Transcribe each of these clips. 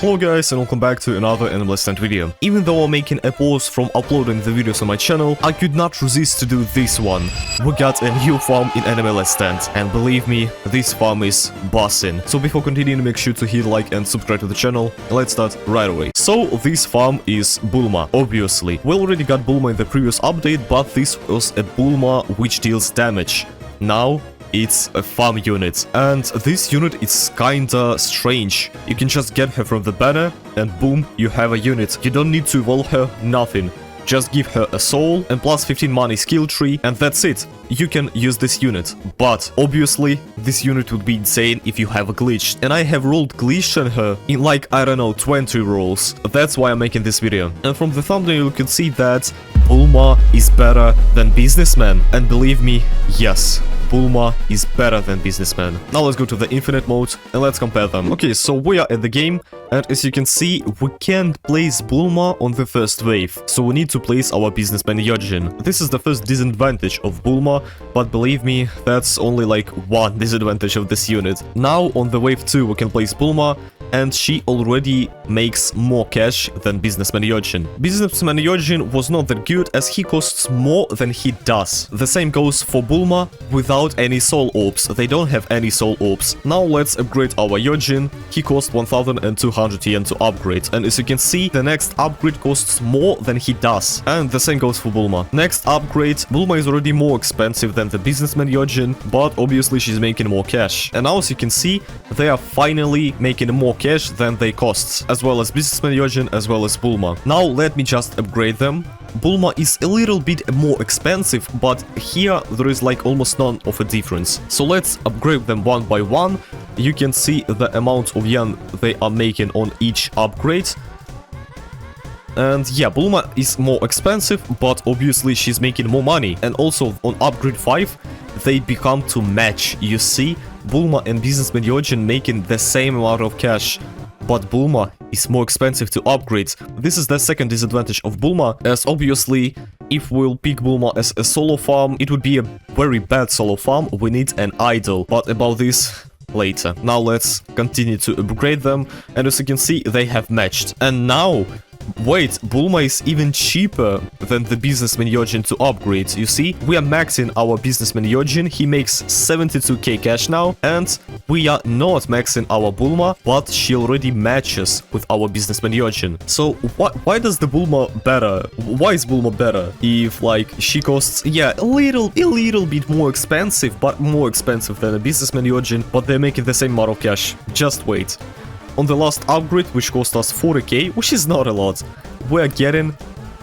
Hello guys and welcome back to another Animal Stand video. Even though I'm making a pause from uploading the videos on my channel, I could not resist to do this one. We got a new farm in Animal Stand, and believe me, this farm is bossing. So before continuing, make sure to hit like and subscribe to the channel. Let's start right away. So this farm is Bulma, obviously. We already got Bulma in the previous update, but this was a Bulma which deals damage. Now it's a farm unit, and this unit is kinda strange. You can just get her from the banner and boom, you have a unit. You don't need to evolve her, nothing. Just give her a soul and plus 15 money skill tree, and that's it. You can use this unit. But obviously, this unit would be insane if you have a glitch. And I have rolled glitch on her in like, I don't know, 20 rolls. That's why I'm making this video. And from the thumbnail you can see that Bulma is better than Businessman. And believe me, yes, Bulma is better than Businessman. Now let's go to the infinite mode and let's compare them. Okay, so we are at the game, and as you can see, we can't place Bulma on the first wave. So we need to place our Businessman Yojin. This is the first disadvantage of Bulma, but believe me, that's only like one disadvantage of this unit. Now on the wave 2 we can place Bulma, and she already makes more cash than Businessman Yojin. Businessman Yojin was not that good as he costs more than he does. The same goes for Bulma without any soul orbs. They don't have any soul orbs. Now let's upgrade our Yojin. He costs 1200 yen to upgrade, and as you can see, the next upgrade costs more than he does. And the same goes for Bulma. Next upgrade, Bulma is already more expensive than the Businessman Yojin, but obviously she's making more cash. And now as you can see, they are finally making more cash than they costs, as well as Businessman Yojin, as well as Bulma. Now let me just upgrade them. Bulma is a little bit more expensive, but here there is like almost none of a difference. So let's upgrade them one by one. You can see the amount of yen they are making on each upgrade. And yeah, Bulma is more expensive, but obviously she's making more money. And also on upgrade 5, they become to match. You see, Bulma and Businessman Yojin making the same amount of cash, but Bulma is more expensive to upgrade. This is the second disadvantage of Bulma, as obviously, if we'll pick Bulma as a solo farm, it would be a very bad solo farm. We need an idol, but about this later. Now let's continue to upgrade them, and as you can see, they have matched. And now, wait, Bulma is even cheaper than the Businessman Yojin to upgrade. You see, we are maxing our Businessman Yojin. He makes 72k cash now, and we are not maxing our Bulma, but she already matches with our Businessman Yojin. So why does the Bulma better? Why is Bulma better? If like she costs, yeah, a little bit more expensive, but more expensive than a Businessman Yojin, but they're making the same amount of cash. Just wait. On the last upgrade, which cost us 40k, which is not a lot, we're getting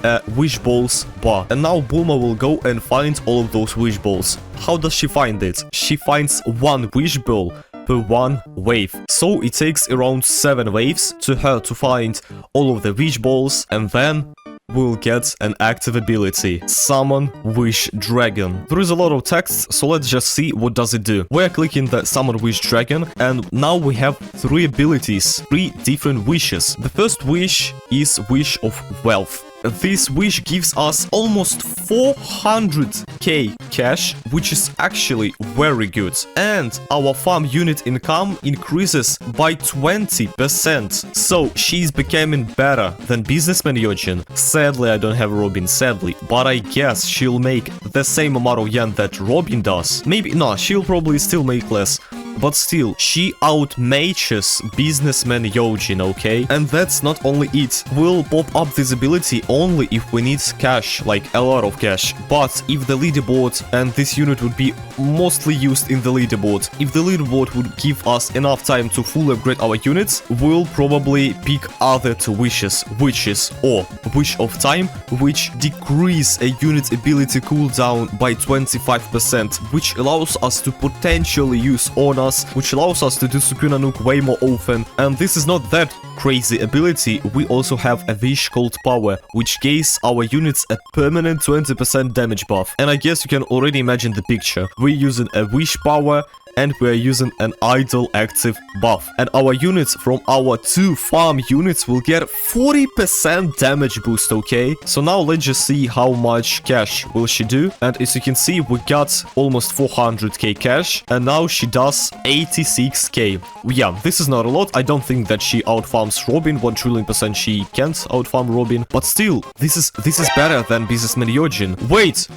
a wish balls bar. And now Bulma will go and find all of those wish balls. How does she find it? She finds one wish ball per one wave. So it takes around 7 waves to her to find all of the wish balls, and then we'll get an active ability, Summon Wish Dragon. There is a lot of text, so let's just see what does it do. We're clicking the Summon Wish Dragon, and now we have 3 abilities, 3 different wishes. The first wish is Wish of Wealth. This wish gives us almost 400k cash, which is actually very good. And our farm unit income increases by 20%. So she's becoming better than Businessman Yojin. Sadly, I don't have Robin, sadly, but I guess she'll make the same amount of yen that Robin does. Maybe, no, she'll probably still make less. But still, she outmatches Businessman Yojin, okay? And that's not only it. We'll pop up this ability only if we need cash, like a lot of cash. But if the leaderboard, and this unit would be mostly used in the leaderboard, if the leaderboard would give us enough time to fully upgrade our units, we'll probably pick other 2 wishes, or Wish of Time, which decrease a unit's ability cooldown by 25%, which allows us to potentially use Honor, which allows us to do Sukuna Nuke way more often. And this is not that crazy ability. We also have a wish called Power, which gives our units a permanent 20% damage buff. And I guess you can already imagine the picture. We're using a wish power, and we are using an idle active buff. And our units from our 2 farm units will get 40% damage boost, okay? So now let's just see how much cash will she do. And as you can see, we got almost 400k cash, and now she does 86k. Yeah, this is not a lot. I don't think that she outfarms Robin. 1 trillion % she can't outfarm Robin, but still, this is better than businessman Yojin. Wait,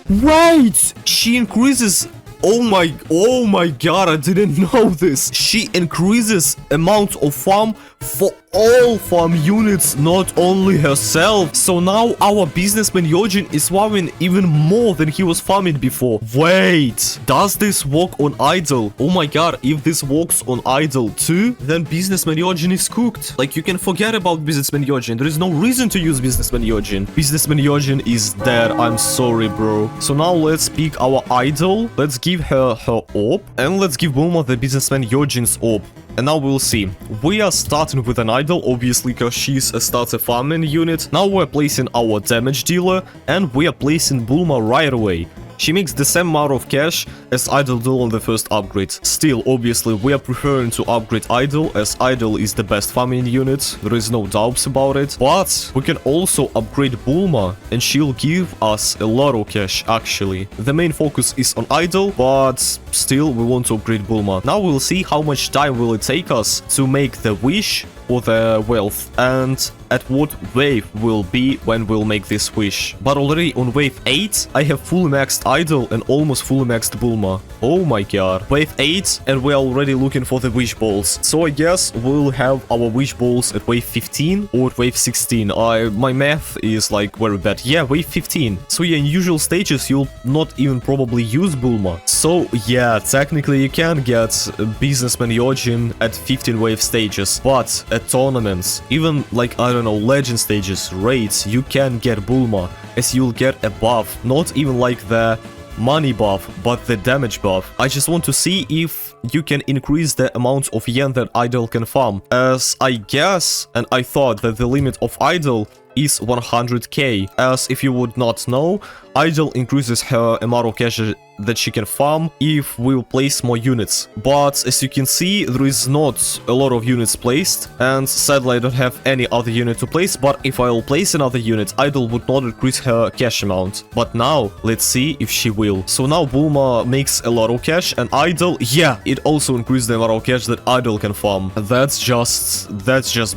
she increases. Oh my god, I didn't know this. She increases amount of farm for all farm units, not only herself. So now our businessman Yojin is farming even more than he was farming before. Wait, does this work on idle? Oh my god, if this works on idle too, then businessman Yojin is cooked. Like, you can forget about businessman Yojin. There is no reason to use businessman Yojin. Businessman Yojin is dead. I'm sorry, bro. So now let's pick our idol. Let's give her orb, and let's give Bulma the businessman Yojin's orb. And now we'll see. We are starting with an idol, obviously, because she's a starter farming unit. Now we're placing our damage dealer, and we are placing Bulma right away. She makes the same amount of cash as Idol do on the first upgrade. Still, obviously, we are preferring to upgrade Idol, as Idol is the best farming unit. There is no doubts about it. But we can also upgrade Bulma, and she'll give us a lot of cash, actually. The main focus is on Idol, but still, we want to upgrade Bulma. Now we'll see how much time will it take us to make the wish or the wealth, and at what wave will be when we'll make this wish. But already on wave 8, I have fully maxed Idol and almost fully maxed Bulma. Oh my god. Wave 8, and we're already looking for the wish balls. So I guess we'll have our wish balls at wave 15 or at wave 16. My math is like very bad. Yeah, wave 15. So yeah, in usual stages, you'll not even probably use Bulma. So yeah, technically you can get businessman Yojin at 15 wave stages, but at tournaments, even like, I don't know, legend stages, raids, you can get Bulma, as you'll get a buff, not even like the money buff, but the damage buff. I just want to see if you can increase the amount of yen that Idol can farm, as I guess, and I thought that the limit of Idol is 100k, as if you would not know, Idol increases her amount of cash that she can farm if we place more units. But as you can see, there is not a lot of units placed, and sadly I don't have any other unit to place, but if I'll place another unit, Idol would not increase her cash amount. But now, let's see if she will. So now Bulma makes a lot of cash, and Idol, yeah, it also increased the amount of cash that Idol can farm. That's just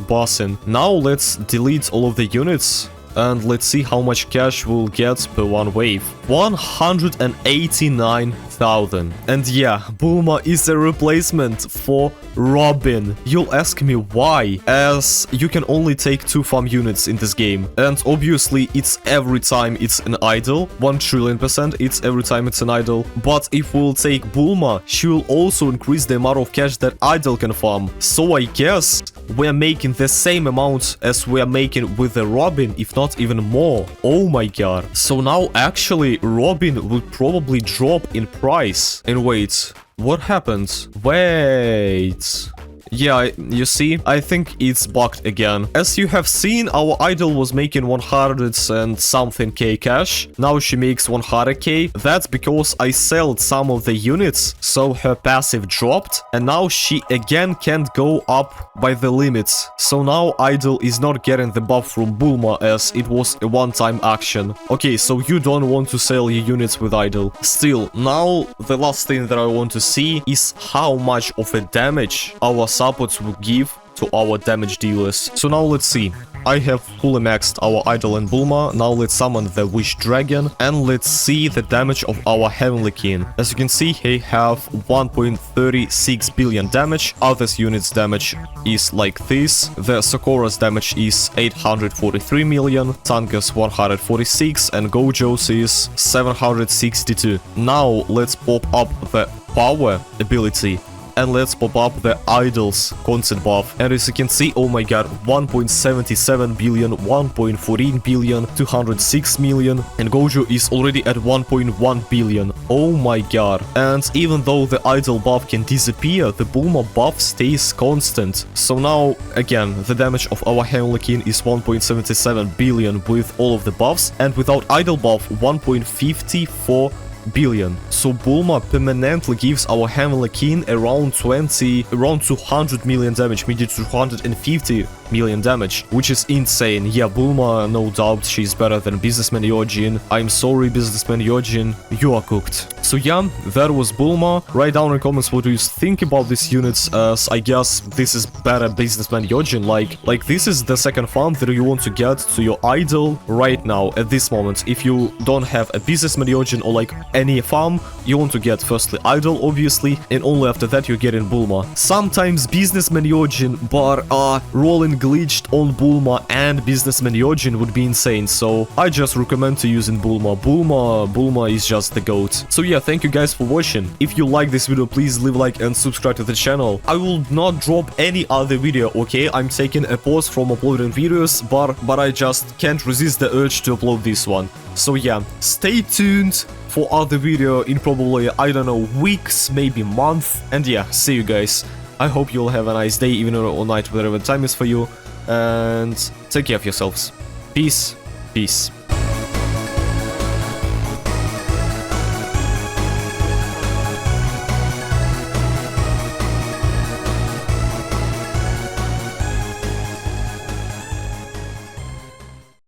bossing. Now let's delete all of the units, and let's see how much cash we'll get per one wave. 189,000. And yeah, Bulma is a replacement for Robin. You'll ask me why, as you can only take 2 farm units in this game. And obviously it's every time it's an idol. 1 trillion % it's every time it's an idol. But if we'll take Bulma, she will also increase the amount of cash that idol can farm. So I guess we're making the same amount as we're making with the Robin, if not even more. Oh my god. So now actually Robin would probably drop in price. And wait, what happened? Wait. Yeah, you see, I think it's bugged again. As you have seen, our idol was making 100 and something k cash. Now she makes 100k. That's because I sold some of the units, so her passive dropped, and now she again can't go up by the limits. So now idol is not getting the buff from Bulma, as it was a one-time action. Okay, so you don't want to sell your units with idol. Still, now the last thing that I want to see is how much of a damage our supports will give to our damage dealers. So now let's see. I have fully maxed our idol and Bulma. Now let's summon the Wish Dragon, and let's see the damage of our Heavenly King. As you can see, he have 1.36 billion damage. Others units damage is like this. The Sakura's damage is 843 million, Tanga's 146, and Gojo's is 762. Now let's pop up the power ability, and let's pop up the Idol's constant buff. And as you can see, oh my god, 1.77 billion, 1.14 billion, 206 million, and Gojo is already at 1.1 billion. Oh my god. And even though the Idol buff can disappear, the Bulma buff stays constant. So now, again, the damage of our Heavenly King is 1.77 billion with all of the buffs, and without Idol buff, 1.54 billion. So Bulma permanently gives our Heavenly King around 200 million damage, maybe 250 million damage, which is insane. Yeah, Bulma, no doubt, she's better than Businessman Yojin. I'm sorry, Businessman Yojin, you are cooked. So yeah, that was Bulma. Write down in comments what do you think about these units, as I guess this is better Businessman Yojin. Like this is the second farm that you want to get to your idol right now, at this moment. If you don't have a Businessman Yojin or like any farm, you want to get firstly idol, obviously, and only after that you're getting Bulma. Sometimes Businessman Yojin, but rolling glitched on Bulma and Businessman Yojin would be insane, so I just recommend to using Bulma. Bulma is just the goat. So yeah, thank you guys for watching. If you like this video, please leave a like and subscribe to the channel. I will not drop any other video, okay? I'm taking a pause from uploading videos, but I just can't resist the urge to upload this one. So yeah, stay tuned for other video in probably, I don't know, weeks, maybe month. And yeah, see you guys. I hope you'll have a nice day, even or night, whatever time is for you. And take care of yourselves. Peace. Peace.